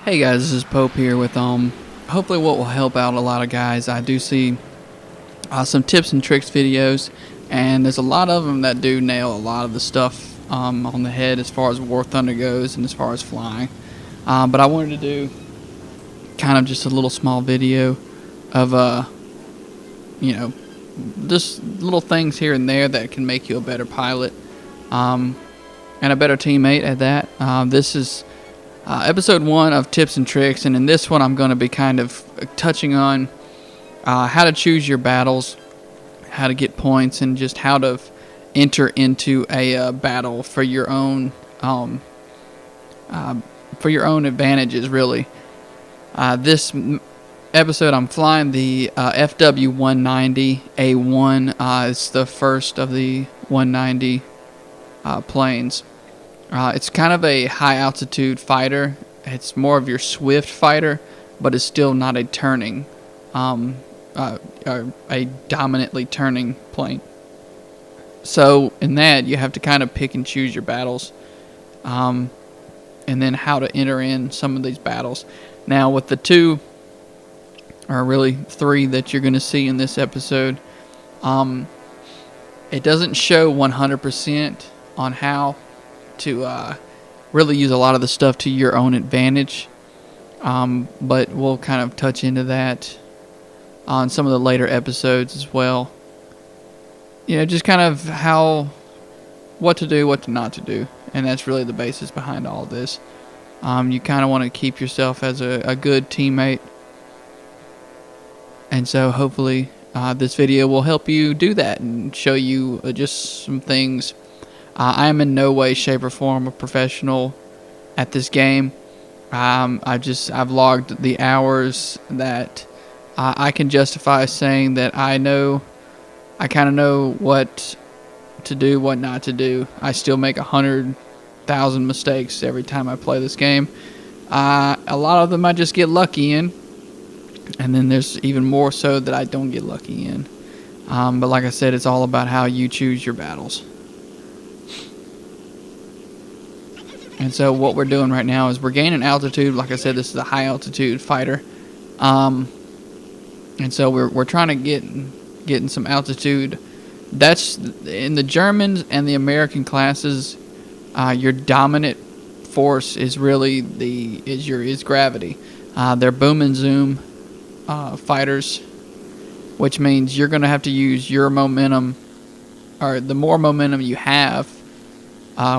Hey guys, this is Pope here with hopefully what will help out a lot of guys. I do see some tips and tricks videos, and there's a lot of them that do nail a lot of the stuff on the head as far as War Thunder goes and as far as flying. But I wanted to do kind of just a little small video of just little things here and there that can make you a better pilot and a better teammate at that. This is episode 1 of tips and tricks, and in this one I'm going to be kind of touching on how to choose your battles, how to get points, and just how to enter into a battle for your own advantages. Really, this episode I'm flying the FW-190A1. It's the first of the 190 planes. It's kind of a high altitude fighter. It's more of your swift fighter, but it's still not a turning, a dominantly turning plane. So in that, you have to kind of pick and choose your battles, and then how to enter in some of these battles. Now with the 2, or really 3 that you're going to see in this episode, it doesn't show 100% on how to really use a lot of the stuff to your own advantage, but we'll kind of touch into that on some of the later episodes as well. Just kind of what to do, what not to do, and that's really the basis behind all of this. You kind of want to keep yourself as a good teammate, and so hopefully this video will help you do that and show you just some things. I am in no way, shape, or form a professional at this game. I've logged the hours that I can justify saying that I kind of know what to do, what not to do. I still make 100,000 mistakes every time I play this game. A lot of them I just get lucky in, and then there's even more so that I don't get lucky in. But like I said, it's all about how you choose your battles. And so what we're doing right now is we're gaining altitude. Like I said, this is a high altitude fighter, and so we're trying to getting some altitude. That's in the Germans and the American classes. Your dominant force is really is gravity. They're boom and zoom fighters, which means you're going to have to use your momentum, or the more momentum you have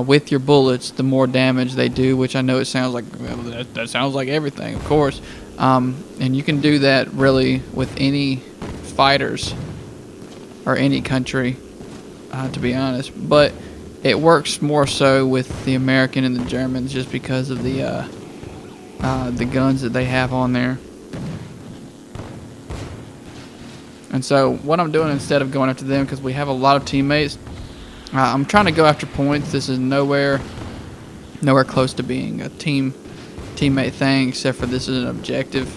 with your bullets, the more damage they do, which I know it sounds like, well, that sounds like everything, of course. And you can do that really with any fighters or any country, to be honest. But it works more so with the American and the Germans just because of the guns that they have on there. And so what I'm doing, instead of going after them, because we have a lot of teammates, I'm trying to go after points. This is nowhere close to being a teammate thing, except for this is an objective.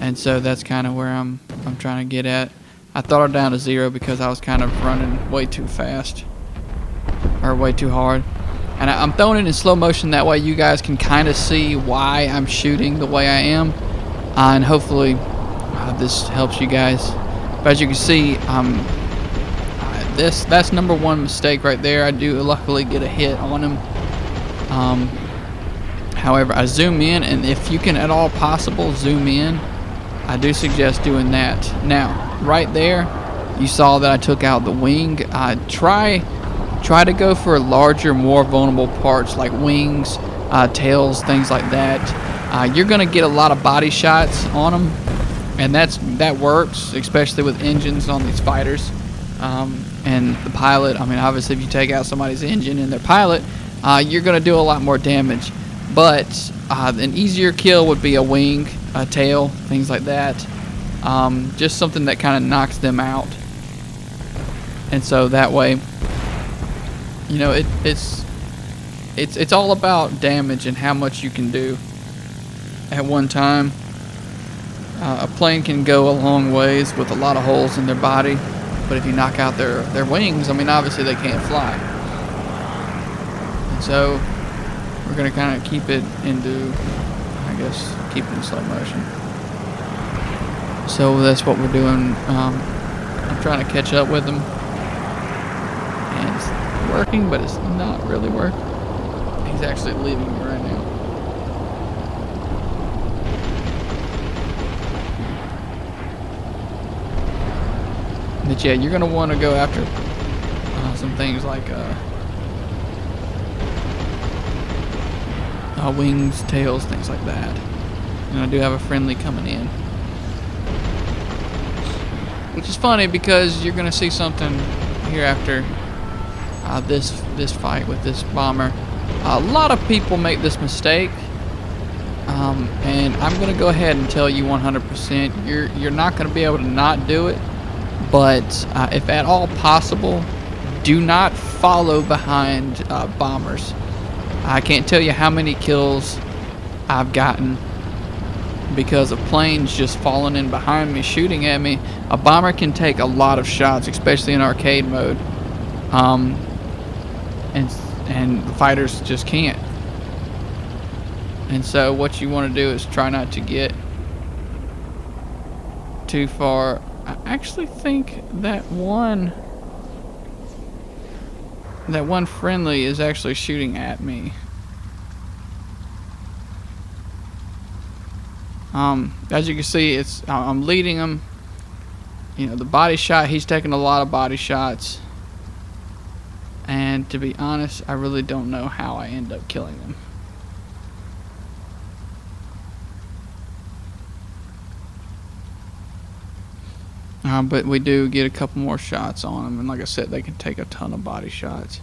And so that's kind of where I'm trying to get at. I throttled down to 0 because I was kind of running way too fast, or way too hard. And I'm throwing it in slow motion, that way you guys can kind of see why I'm shooting the way I am, and hopefully this helps you guys. But as you can see, that's number 1 mistake right there. I do luckily get a hit on him. However, I zoom in, and if you can at all possible zoom in, I do suggest doing that. Now, right there, you saw that I took out the wing. Try to go for larger, more vulnerable parts like wings, tails, things like that. You're going to get a lot of body shots on them, and that works, especially with engines on these fighters. And the pilot, I mean, obviously if you take out somebody's engine and their pilot, you're going to do a lot more damage. But an easier kill would be a wing, a tail, things like that. Just something that kind of knocks them out. And so that way, it's all about damage and how much you can do at one time. A plane can go a long ways with a lot of holes in their body. But if you knock out their wings, I mean, obviously they can't fly. And so we're going to kind of keep it into, I I guess keep it in slow motion. So that's what we're doing. I'm trying to catch up with him, and it's working, but it's not really working. He's actually leaving me right now. But yeah, you're gonna want to go after some things like wings, tails, things like that. And I do have a friendly coming in, which is funny because you're gonna see something here after this fight with this bomber. A lot of people make this mistake, and I'm gonna go ahead and tell you 100%, you're not gonna be able to not do it. But if at all possible, do not follow behind bombers. I can't tell you how many kills I've gotten because of planes just falling in behind me, shooting at me. A bomber can take a lot of shots, especially in arcade mode, and the fighters just can't. And so what you want to do is try not to get too far. I actually think that one friendly is actually shooting at me. As you can see, I'm leading him. You know, the body shot, he's taking a lot of body shots. And to be honest, I really don't know how I end up killing him. But we do get a couple more shots on them, and like I said, they can take a ton of body shots.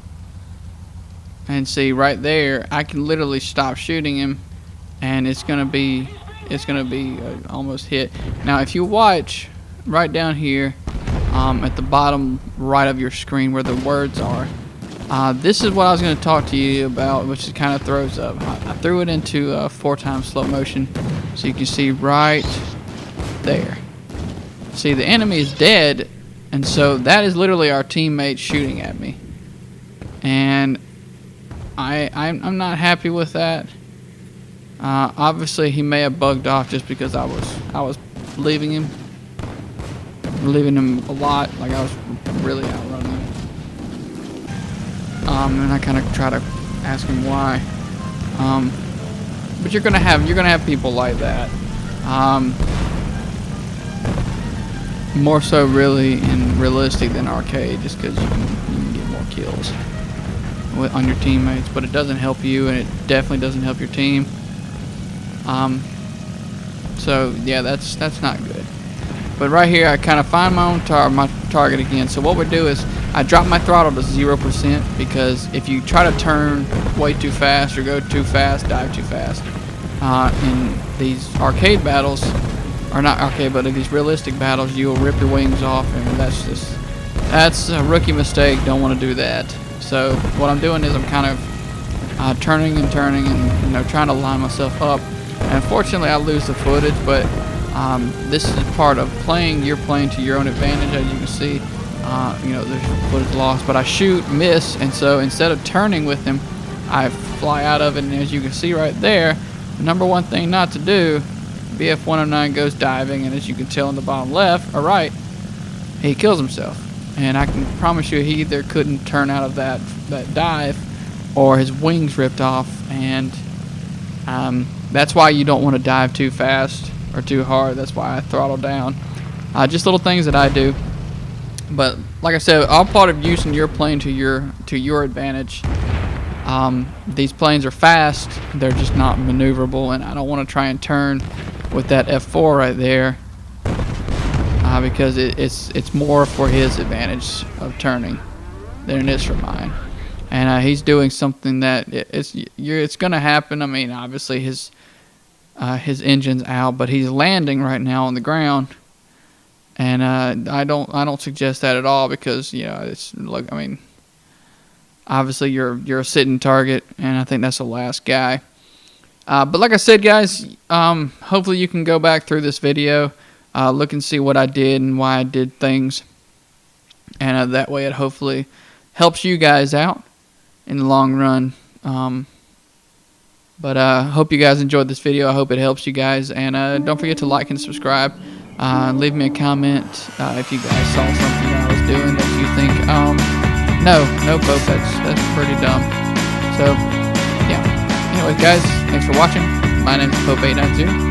And see right there, I can literally stop shooting him, and it's gonna be almost hit. Now, if you watch right down here, at the bottom right of your screen where the words are, this is what I was going to talk to you about, which it kind of throws up. I threw it into 4x slow motion, so you can see right there. See, the enemy is dead, and so that is literally our teammate shooting at me. And I'm not happy with that. Obviously, he may have bugged off just because I was leaving him a lot, like I was really outrunning him. And I kind of try to ask him why. But you're gonna have people like that. More so really in realistic than arcade, just because you can get more kills on your teammates, but it doesn't help you, and it definitely doesn't help your team. So yeah, that's not good. But right here, I kind of find my target again. So what we do is I drop my throttle to 0%, because if you try to turn way too fast or go too fast, dive too fast, in these arcade battles, or not arcade, but in these realistic battles, you'll rip your wings off, and that's a rookie mistake. Don't want to do that. So what I'm doing is I'm kind of turning and trying to line myself up. And unfortunately, I lose the footage, but this is part of playing. You're playing to your own advantage, as you can see. There's footage lost, but I shoot, miss, and so instead of turning with him, I fly out of it. And as you can see right there, the number one thing not to do, BF 109 goes diving, and as you can tell in the bottom left or right, he kills himself. And I can promise you, he either couldn't turn out of that dive, or his wings ripped off. And that's why you don't want to dive too fast or too hard. That's why I throttle down. Just little things that I do. But like I said, all part of using your plane to your advantage. These planes are fast, they're just not maneuverable, and I don't want to try and turn with that F4 right there, because it's more for his advantage of turning than it is for mine. And he's doing something that it's going to happen. I mean, obviously his engine's out, but he's landing right now on the ground. And I don't suggest that at all, because obviously you're a sitting target, and I think that's the last guy. But like I said, guys, hopefully you can go back through this video, look and see what I did and why I did things, and that way it hopefully helps you guys out in the long run. But hope you guys enjoyed this video. I hope it helps you guys. And don't forget to like and subscribe. Leave me a comment if you guys saw something that I was doing that you think, no, Pope, that's pretty dumb. So, yeah. Anyways, guys, thanks for watching. My name's Pope890.